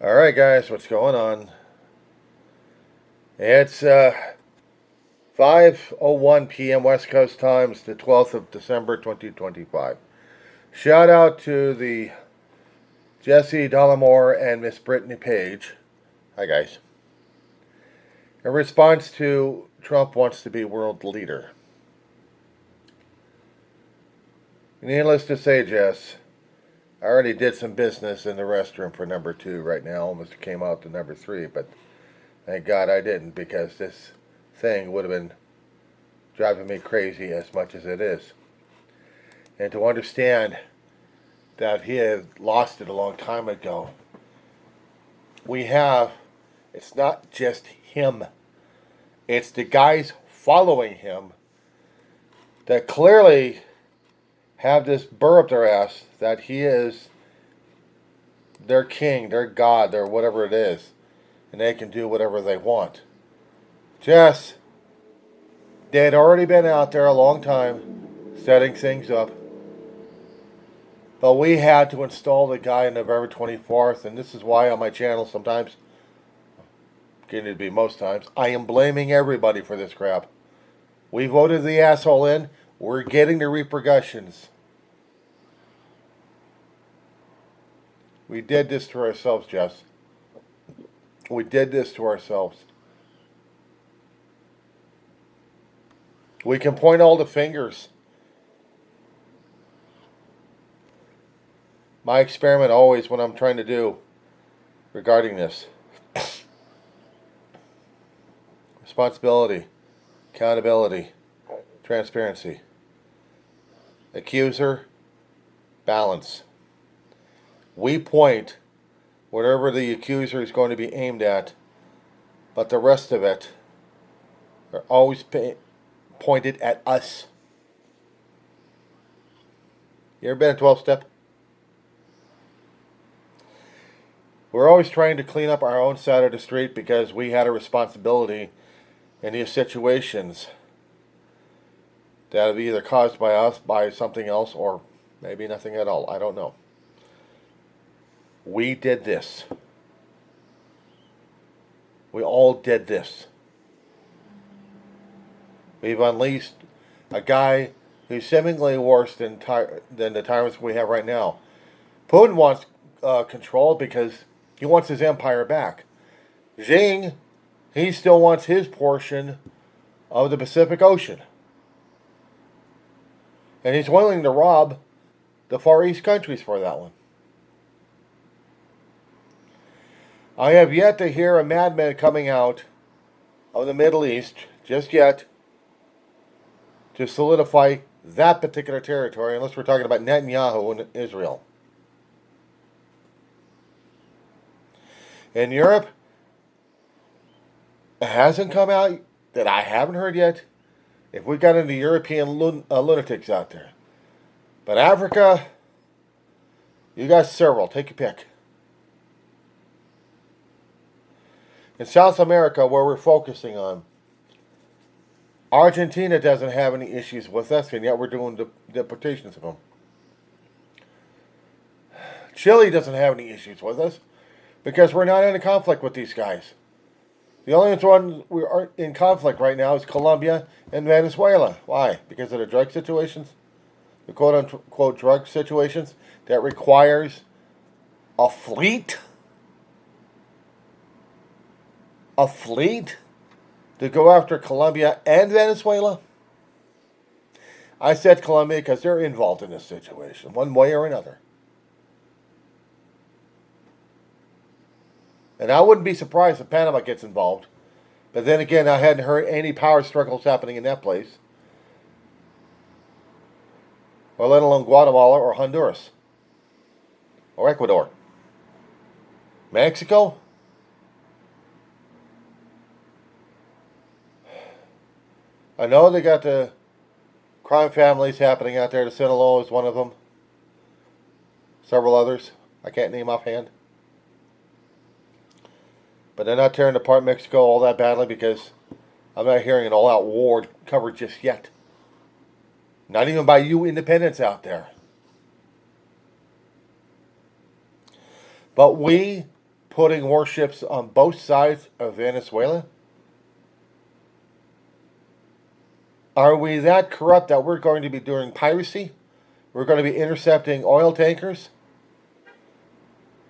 All right, guys, what's going on? It's 5:01 p.m. West Coast time. It's the 12th of December, 2025. Shout out to the Jesse Dollemore and Miss Brittany Page. Hi, guys. In response to Trump wants to be world leader. Needless to say, Jess, I already did some business in the restroom for number two right now. Almost came out to number three, but thank God I didn't because this thing would have been driving me crazy as much as it is. And to understand that he had lost it a long time ago, it's not just him, it's the guys following him that clearly have this burr up their ass that he is their king, their god, their whatever it is, and they can do whatever they want. Jess, they had already been out there a long time setting things up. But we had to install the guy on November 24th, and this is why on my channel sometimes, getting to be most times, I am blaming everybody for this crap. We voted the asshole in, we're getting the repercussions. We did this to ourselves, Jess. We did this to ourselves. We can point all the fingers. My experiment always, what I'm trying to do regarding this: responsibility, accountability, transparency. Accuser, balance. We point whatever the accuser is going to be aimed at, but the rest of it are always pointed at us. You ever been a 12-step? We're always trying to clean up our own side of the street because we had a responsibility in these situations that have either caused by us, by something else, or maybe nothing at all. I don't know. We did this. We all did this. We've unleashed a guy who's seemingly worse than the tyrants we have right now. Putin wants control because he wants his empire back. Xi, he still wants his portion of the Pacific Ocean. And he's willing to rob the Far East countries for that one. I have yet to hear a madman coming out of the Middle East, just yet, to solidify that particular territory, unless we're talking about Netanyahu and Israel. In Europe, it hasn't come out that I haven't heard yet if we got any European lunatics out there. But Africa, you got several. Take your pick. In South America, where we're focusing on, Argentina doesn't have any issues with us, and yet we're doing deportations of them. Chile doesn't have any issues with us because we're not in a conflict with these guys. The only ones we are in conflict right now is Colombia and Venezuela. Why? Because of the drug situations, the quote-unquote drug situations that requires a fleet to go after Colombia and Venezuela. I said Colombia because they're involved in this situation, one way or another. And I wouldn't be surprised if Panama gets involved. But then again, I hadn't heard any power struggles happening in that place. Or let alone Guatemala or Honduras. Or Ecuador. Mexico? I know they got the crime families happening out there. The Sinaloa is one of them. Several others. I can't name offhand. But they're not tearing apart Mexico all that badly because I'm not hearing an all-out war covered just yet. Not even by you independents out there. But we putting warships on both sides of Venezuela? Are we that corrupt that we're going to be doing piracy? We're going to be intercepting oil tankers?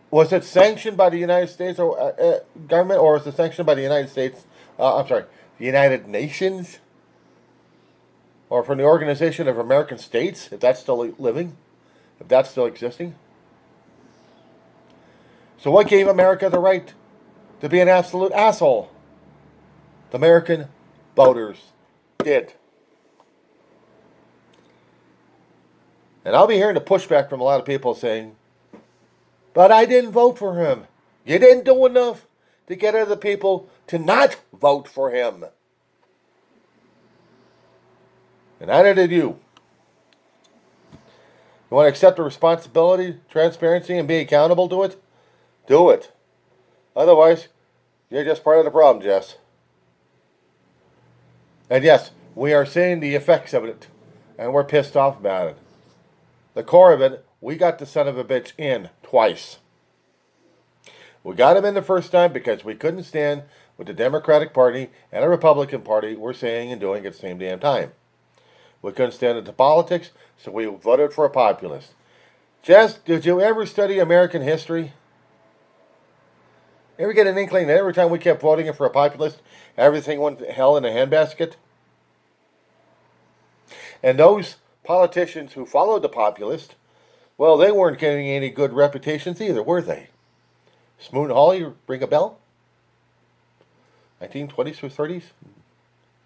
Was it sanctioned by the United States government, or was it sanctioned by the United States? The United Nations, or from the Organization of American States, if that's still living, if that's still existing? So what gave America the right to be an absolute asshole? The American voters did. And I'll be hearing the pushback from a lot of people saying, but I didn't vote for him. You didn't do enough to get other people to not vote for him. And neither did you. You want to accept the responsibility, transparency, and be accountable to it? Do it. Otherwise, you're just part of the problem, Jess. And yes, we are seeing the effects of it, and we're pissed off about it. The core of it, we got the son of a bitch in twice. We got him in the first time because we couldn't stand what the Democratic Party and the Republican Party were saying and doing at the same damn time. We couldn't stand it to politics, so we voted for a populist. Jess, did you ever study American history? Ever get an inkling that every time we kept voting for a populist, everything went to hell in a handbasket? And those politicians who followed the populist, well, they weren't getting any good reputations either, were they? Smoot Hawley, ring a bell? 1920s or 30s?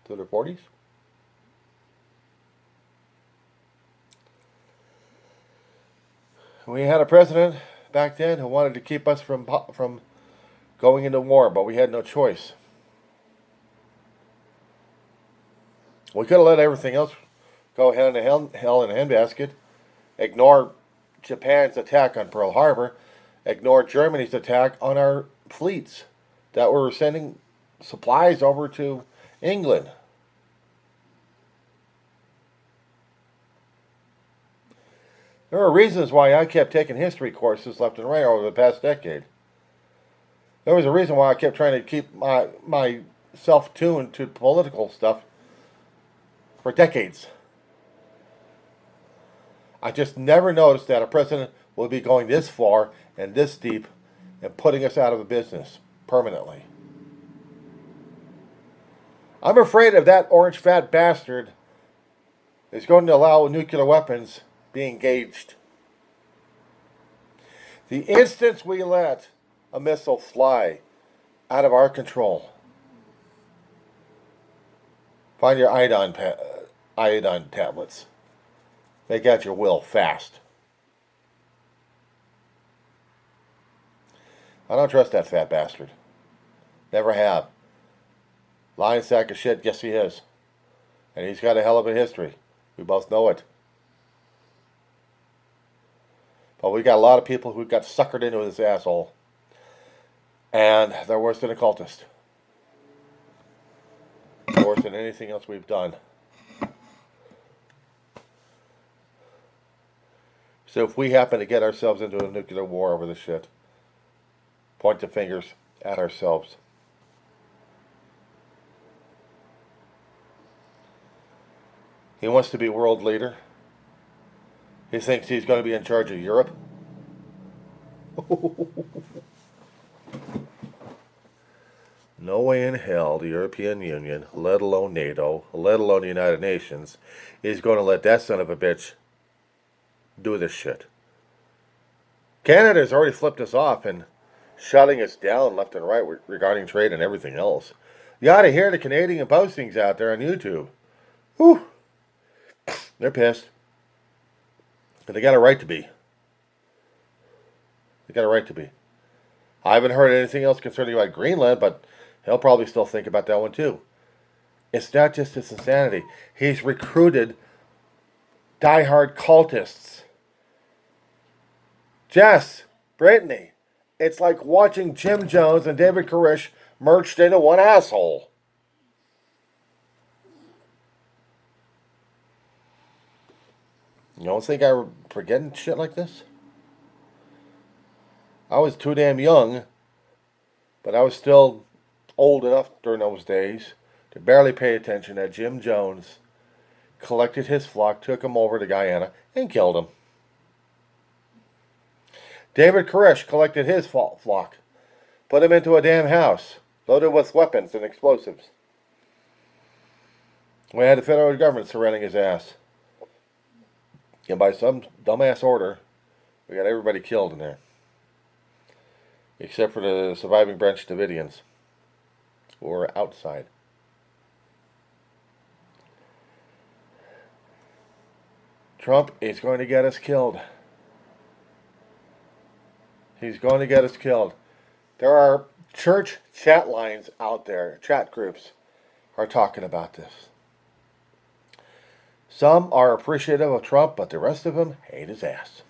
To the 40s? We had a president back then who wanted to keep us from going into war, but we had no choice. We could have let everything else go hell in a handbasket, ignore Japan's attack on Pearl Harbor, ignore Germany's attack on our fleets that were sending supplies over to England. There are reasons why I kept taking history courses left and right over the past decade. There was a reason why I kept trying to keep myself tuned to political stuff for decades. I just never noticed that a president would be going this far and this deep and putting us out of a business permanently. I'm afraid if that orange fat bastard is going to allow nuclear weapons be engaged. The instant we let a missile fly out of our control, find your iodine tablets. Make out your will fast. I don't trust that fat bastard. Never have. Lying sack of shit, yes he is. And he's got a hell of a history. We both know it. But we got a lot of people who got suckered into this asshole. And they're worse than a cultist. They're worse than anything else we've done. So if we happen to get ourselves into a nuclear war over this shit, point the fingers at ourselves. He wants to be world leader. He thinks he's going to be in charge of Europe. No way in hell the European Union, let alone NATO, let alone the United Nations, is going to let that son of a bitch do this shit. Canada's already flipped us off and shutting us down left and right regarding trade and everything else. You ought to hear the Canadian postings out there on YouTube. Whew. They're pissed. And they got a right to be. They got a right to be. I haven't heard anything else concerning about Greenland, but he'll probably still think about that one too. It's not just his insanity. He's recruited diehard cultists. Jess, Brittany, it's like watching Jim Jones and David Koresh merged into one asshole. You don't think I'm forgetting shit like this? I was too damn young But I was still old enough during those days to barely pay attention that Jim Jones collected his flock, took him over to Guyana, and killed him. David Koresh collected his flock, put him into a damn house, loaded with weapons and explosives. We had the federal government surrounding his ass. And by some dumbass order, we got everybody killed in there. Except for the surviving Branch Davidians, who were outside. Trump is going to get us killed. He's going to get us killed. There are church chat lines out there, chat groups are talking about this. Some are appreciative of Trump, but the rest of them hate his ass.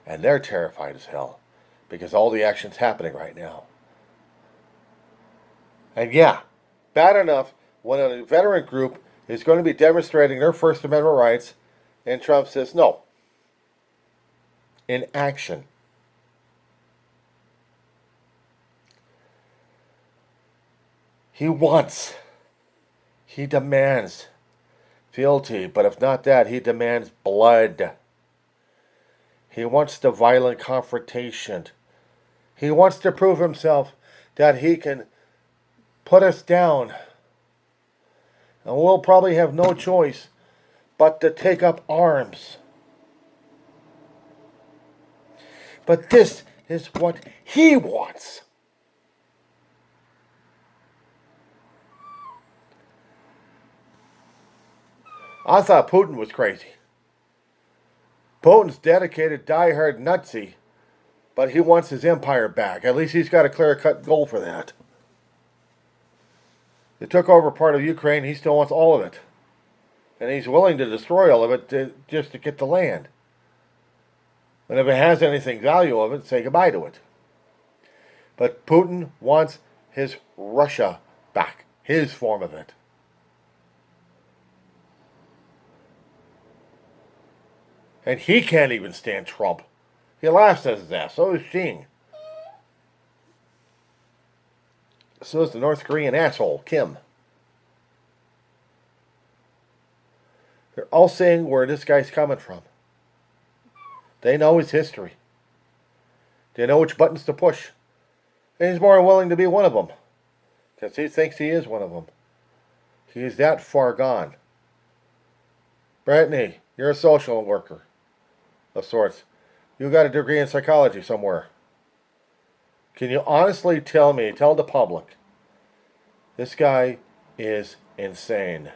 And they're terrified as hell because all the action's happening right now. And yeah, bad enough when a veteran group is going to be demonstrating their First Amendment rights and Trump says no. In action. He demands fealty, but if not that, he demands blood. He wants the violent confrontation. He wants to prove himself that he can put us down. And we'll probably have no choice but to take up arms. But this is what he wants. I thought Putin was crazy. Putin's dedicated, die-hard Nazi, but he wants his empire back. At least he's got a clear-cut goal for that. They took over part of Ukraine. He still wants all of it. And he's willing to destroy all of it just to get the land. And if it has anything value of it, say goodbye to it. But Putin wants his Russia back. His form of it. And he can't even stand Trump. He laughs at his ass. So is Xi. So is the North Korean asshole, Kim. They're all saying where this guy's coming from. They know his history. They know which buttons to push. And he's more than willing to be one of them. Because he thinks he is one of them. He is that far gone. Brittany, you're a social worker of sorts. You got a degree in psychology somewhere. Can you honestly tell the public, this guy is insane?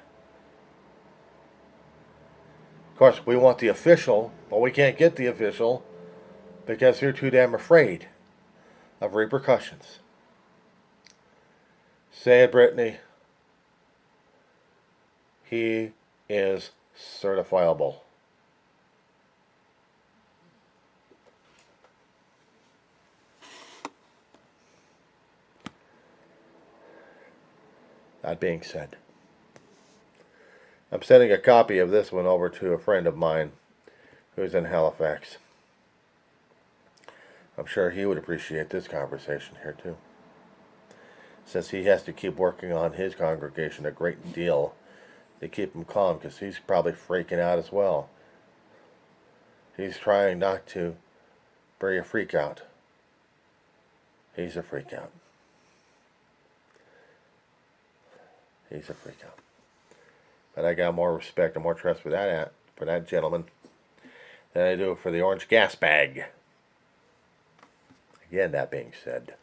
Of course, we want the official, but we can't get the official because they're too damn afraid of repercussions. Say it, Brittany. He is certifiable. That being said, I'm sending a copy of this one over to a friend of mine who's in Halifax. I'm sure he would appreciate this conversation here too, since he has to keep working on his congregation a great deal to keep him calm, because he's probably freaking out as well. He's trying not to bring a freak out. He's a freak out. He's a freak out. But I got more respect and more trust for that gentleman than I do for the orange gas bag. Again, that being said,